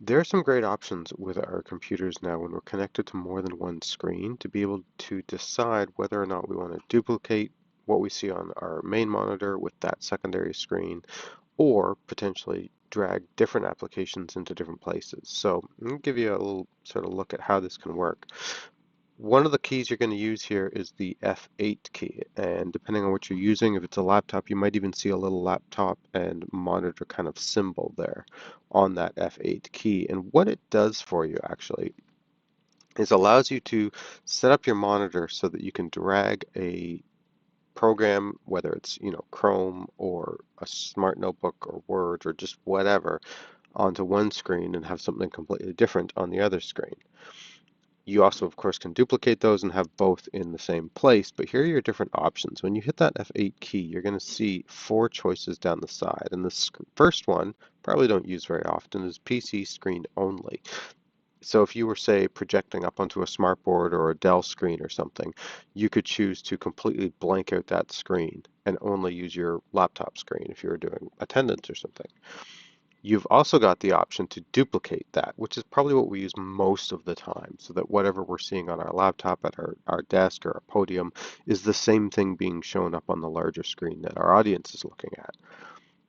There are some great options with our computers now when we're connected to more than one screen to be able to decide whether or not we want to duplicate what we see on our main monitor with that secondary screen, or potentially drag different applications into different places. So I'm going to give you a little sort of look at how this can work. One of the keys you're going to use here is the F8 key, and depending on what you're using, if it's a laptop, you might even see a little laptop and monitor kind of symbol there on that F8 key. And what it does for you actually is allows you to set up your monitor so that you can drag a program, whether it's, Chrome or a smart notebook or Word or just whatever, onto one screen and have something completely different on the other screen. You also, of course, can duplicate those and have both in the same place, but here are your different options. When you hit that F8 key, you're going to see four choices down the side. And the first one, probably don't use very often, is PC screen only. So if you were, say, projecting up onto a smartboard or a Dell screen or something, you could choose to completely blank out that screen and only use your laptop screen if you were doing attendance or something. You've also got the option to duplicate that, which is probably what we use most of the time, so that whatever we're seeing on our laptop at our desk or our podium is the same thing being shown up on the larger screen that our audience is looking at.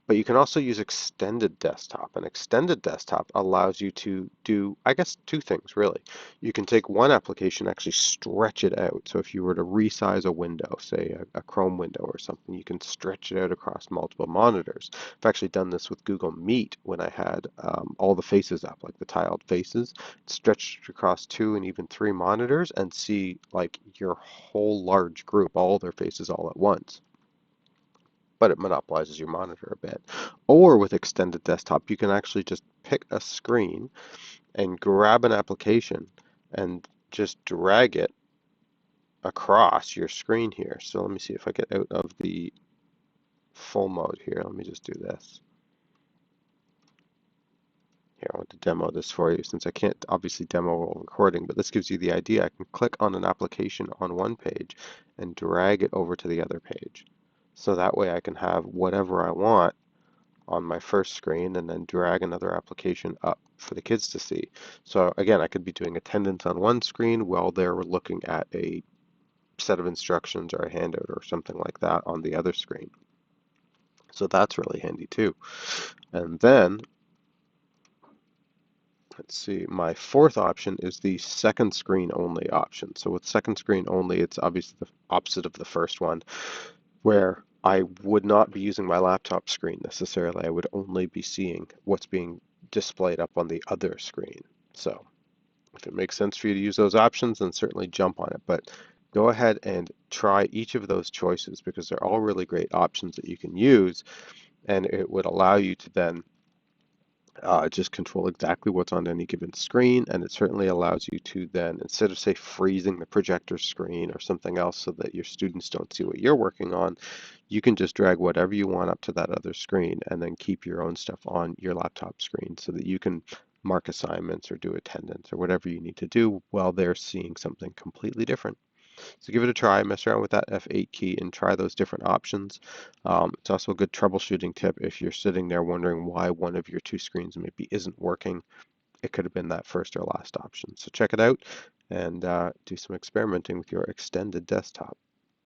But you can also use extended desktop. And extended desktop allows you to do, I guess, two things really. You can take one application, actually stretch it out. So if you were to resize a window, say a Chrome window or something, you can stretch it out across multiple monitors. I've actually done this with Google Meet when I had all the faces up, like the tiled faces, stretched across 2 and even 3 monitors and see like your whole large group, all their faces all at once, but it monopolizes your monitor a bit. Or with extended desktop, you can actually just pick a screen and grab an application and just drag it across your screen here. So let me see if I get out of the full mode here. Let me just do this. Here, I want to demo this for you since I can't obviously demo while recording, but this gives you the idea. I can click on an application on one page and drag it over to the other page. So that way I can have whatever I want on my first screen and then drag another application up for the kids to see. So again, I could be doing attendance on one screen while they're looking at a set of instructions or a handout or something like that on the other screen. So that's really handy too. And then, let's see, my fourth option is the second screen only option. So with second screen only, it's obviously the opposite of the first one, where I would not be using my laptop screen necessarily. I would only be seeing what's being displayed up on the other screen. So if it makes sense for you to use those options, then certainly jump on it. But go ahead and try each of those choices because they're all really great options that you can use, and it would allow you to then just control exactly what's on any given screen, and it certainly allows you to then, instead of say freezing the projector screen or something else so that your students don't see what you're working on, you can just drag whatever you want up to that other screen and then keep your own stuff on your laptop screen so that you can mark assignments or do attendance or whatever you need to do while they're seeing something completely different. So give it a try, mess around with that F8 key and try those different options. It's also a good troubleshooting tip if you're sitting there wondering why one of your 2 screens maybe isn't working. It could have been that first or last option. So check it out and do some experimenting with your extended desktop.